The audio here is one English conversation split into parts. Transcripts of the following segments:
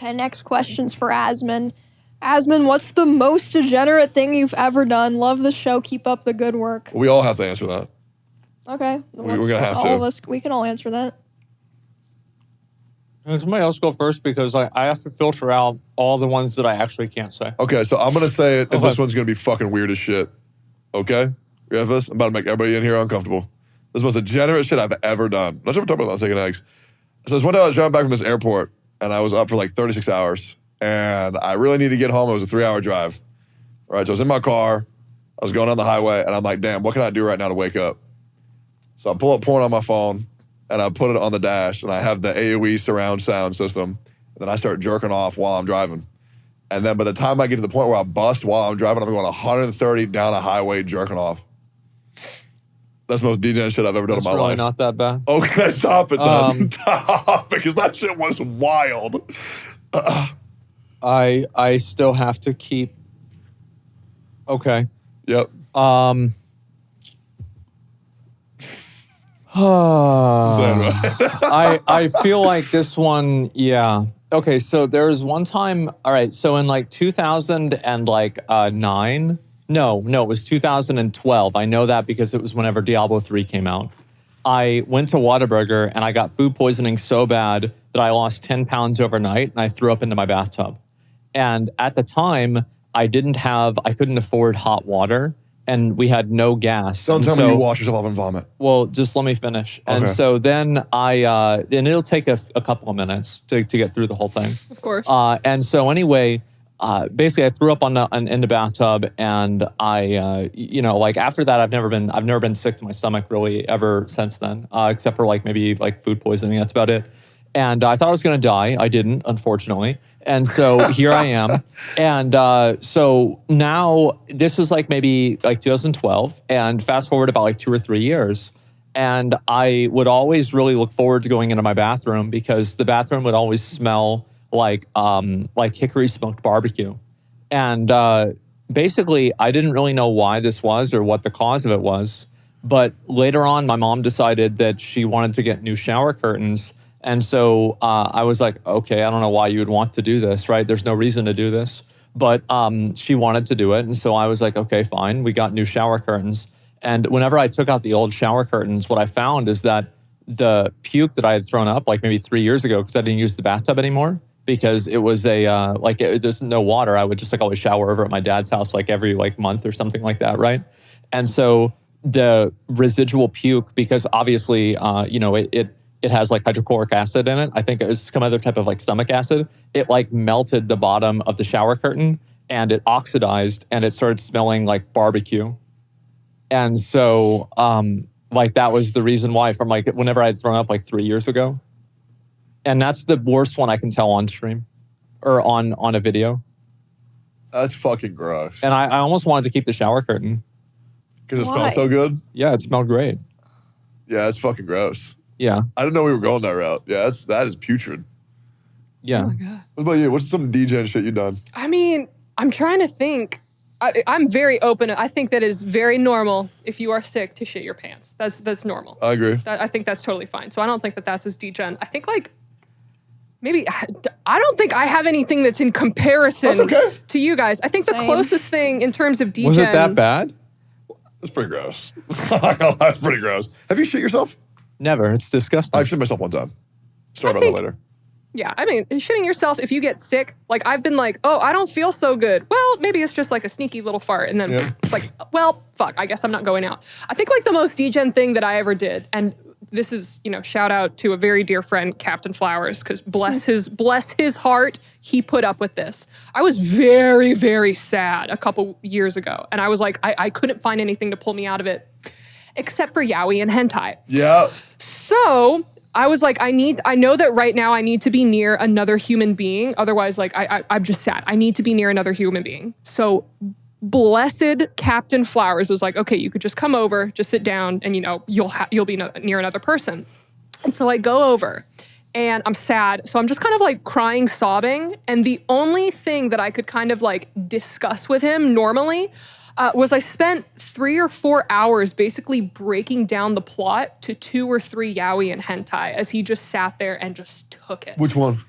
Okay, next question's for Asman. Asman, what's the most degenerate thing you've ever done? Love the show. Keep up the good work. We all have to answer that. Okay. We're going to have all to. Of us, we can all answer that. Can somebody else go first? Because I have to filter out all the ones that I actually can't say. Okay, so I'm going to say it, and this one's going to be fucking weird as shit. Okay? You have this? I'm about to make everybody in here uncomfortable. This is the most degenerate shit I've ever done. I'm not sure if we're talking about that second eggs. So this one day I was driving back from this airport, and I was up for like 36 hours, and I really needed to get home. It was a 3-hour drive. All right, so I was in my car. I was going on the highway, and I'm like, damn, what can I do right now to wake up? So I pull up porn on my phone, and I put it on the dash, and I have the AOE surround sound system. And then I start jerking off while I'm driving. And then by the time I get to the point where I bust while I'm driving, I'm going 130 down a highway jerking off. That's the most degenerate shit I've ever done in my That's really life. not that bad. Okay, top it then. Top it, because that shit was wild. I still have to keep... Okay. Yep. I feel like this one, yeah. Okay, so there was one time, all right, so in like 2009, no, it was 2012. I know that because it was whenever Diablo 3 came out. I went to Whataburger and I got food poisoning so bad that I lost 10 pounds overnight and I threw up into my bathtub. And at the time, I couldn't afford hot water. And we had no gas. Don't tell me you wash yourself off and vomit. Well, just let me finish. Okay. And so then then it'll take a couple of minutes to get through the whole thing. Of course. And so anyway, basically I threw up in the bathtub, and I, like after that, I've never been sick to my stomach really ever since then, except for like maybe like food poisoning. That's about it. And I thought I was going to die. I didn't, unfortunately. And so here I am. And so now this is like maybe like 2012, and fast forward about like 2 or 3 years. And I would always really look forward to going into my bathroom because the bathroom would always smell like hickory smoked barbecue. And basically I didn't really know why this was or what the cause of it was. But later on, my mom decided that she wanted to get new shower curtains. And so I was like, okay, I don't know why you would want to do this, right? There's no reason to do this. But she wanted to do it. And so I was like, okay, fine. We got new shower curtains. And whenever I took out the old shower curtains, what I found is that the puke that I had thrown up like maybe 3 years ago, because I didn't use the bathtub anymore, because it was there's no water. I would just like always shower over at my dad's house like every like month or something like that, right? And so the residual puke, because obviously, it has like hydrochloric acid in it. I think it was some other type of like stomach acid. It like melted the bottom of the shower curtain and it oxidized and it started smelling like barbecue. And so like that was the reason why from like whenever I had thrown up like 3 years ago. And that's the worst one I can tell on stream or on a video. That's fucking gross. And I almost wanted to keep the shower curtain. Because it smells so good? Yeah, it smelled great. Yeah, it's fucking gross. Yeah. I didn't know we were going that route. Yeah, that is putrid. Yeah. Oh my God. What about you? What's some degen shit you done? I mean, I'm trying to think. I'm very open. I think that it is very normal if you are sick to shit your pants. That's normal. I agree. I think that's totally fine. So I don't think that that's as degen. I think like maybe I don't think I have anything that's in comparison to you guys. I think the closest thing in terms of degen. Was it that bad? It's pretty gross. That's pretty gross. Have you shit yourself? Never. It's disgusting. I've shit myself one time. Story about that later. Yeah, I mean, shitting yourself, if you get sick, like I've been like, oh, I don't feel so good. Well, maybe it's just like a sneaky little fart. And then it's like, well, fuck, I guess I'm not going out. I think like the most degen thing that I ever did, and this is, shout out to a very dear friend, Captain Flowers, because bless his heart, he put up with this. I was very, very sad a couple years ago. And I was like, I couldn't find anything to pull me out of it except for yaoi and hentai. Yeah. So I was like, I know that right now I need to be near another human being. Otherwise, like, I'm just sad. I need to be near another human being. So blessed Captain Flowers was like, okay, you could just come over, just sit down, and you'll be near another person. And so I go over and I'm sad. So I'm just kind of like crying, sobbing. And the only thing that I could kind of like discuss with him normally was I spent 3 or 4 hours basically breaking down the plot to 2 or 3 yaoi and hentai as he just sat there and just took it. Which one?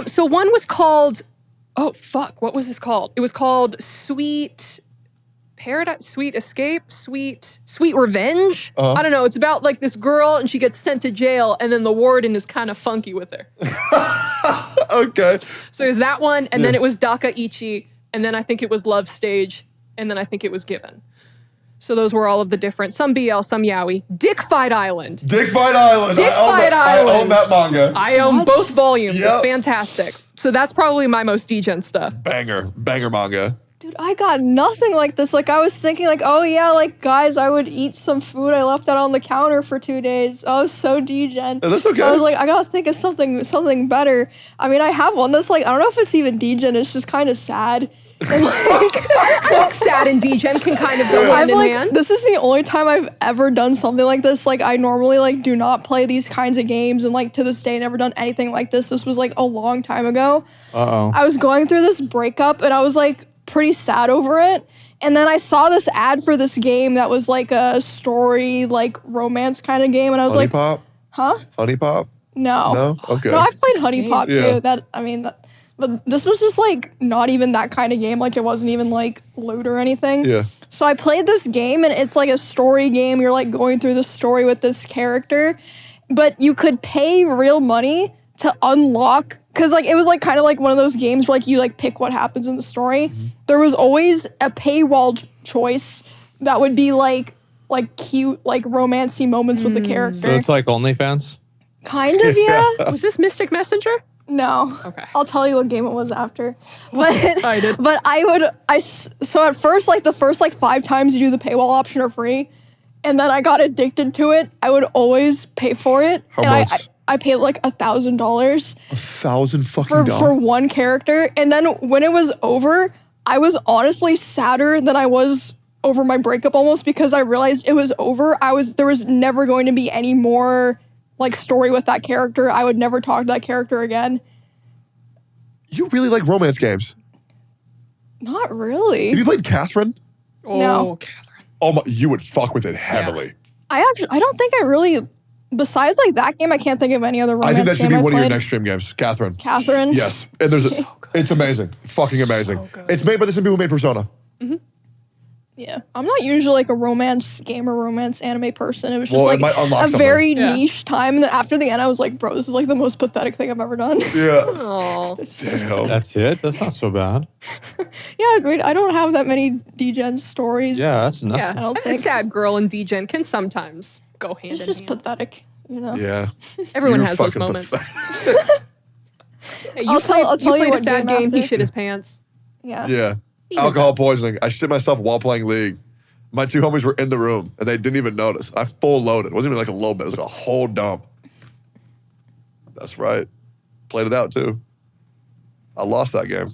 So one was called, oh fuck, what was this called? It was called Sweet Paradise, Sweet Escape, Sweet Revenge. Uh-huh. I don't know. It's about like this girl and she gets sent to jail and then the warden is kind of funky with her. Okay. So there's that one, and then Yeah. it was Daka Ichi, and then I think it was Love Stage, and then I think it was Given. So those were all of the different, some BL, some yaoi. Dick Fight Island. Dick Fight Island. Dick Fight I own Island. that manga. I own What? both volumes. Yep. It's fantastic. So that's probably my most degen stuff. Banger manga. Dude, I got nothing like this. Like, I was thinking, like, oh yeah, like, guys, I would eat some food I left out on the counter for 2 days. I was so degen. Yeah, that's okay. So I was like, I gotta think of something better. I mean, I have one that's like, I don't know if it's even degen. It's just kind of sad. And like, Sad and degen can kind of go hand in like, hand. this is the only time I've ever done something like this. Like, I normally like do not play these kinds of games, and like to this day, never done anything like this. This was like a long time ago. Uh-oh. I was going through this breakup, and I was like pretty sad over it. And then I saw this ad for this game that was like a story, like romance kind of game, and I was Honey like, Pop? huh? Honey Pop? No. No? Okay. So I've played Honey Pop Yeah. too. But this was just like not even that kind of game. Like it wasn't even like loot or anything. Yeah. So I played this game, and it's like a story game. You're like going through the story with this character, but you could pay real money to unlock, because like it was like kind of like one of those games where like you like pick what happens in the story. Mm-hmm. There was always a paywall choice that would be like cute, like romancy moments with the character. So it's like OnlyFans? Kind of, yeah. Was this Mystic Messenger? No. Okay. I'll tell you what game it was after. But excited. but so at first, like the first like 5 times you do the paywall option are free, and then I got addicted to it. I would always pay for it. How and much? I paid like $1,000 $1,000 fucking for dollars. one character. And then when it was over, I was honestly sadder than I was over my breakup almost, because I realized it was over. There was never going to be any more like story with that character. I would never talk to that character again. You really like romance games. Not really. Have you played Catherine? Oh, No. Catherine. Oh my, you would fuck with it heavily. I don't think I really, besides like that game, I can't think of any other romance I think that should game be I've one of your played. next stream games. Catherine. Catherine? Yes. And there's it's amazing. Fucking amazing. So good. It's made by the same people who made Persona. Yeah. I'm not usually like a romance game or romance anime person. It was just Well, it like might unlock a something. very Yeah. niche time. And then after the end, I was like, bro, this is like the most pathetic thing I've ever done. Yeah. Oh. Damn. That's it? That's not so bad. Yeah, I mean, I don't have that many degen stories. Yeah, that's Yeah, nothing. I don't a think- sad girl and degen can sometimes go hand It's in just hand. pathetic, you know? Yeah. Everyone You're has those fucking moments. pathetic. Hey, I'll tell you played a what sad game game. He after. shit his pants. Yeah. Yeah. Alcohol poisoning. I shit myself while playing League. My 2 homies were in the room and they didn't even notice. I full loaded. It wasn't even like a little bit. It was like a whole dump. That's right. Played it out too. I lost that game.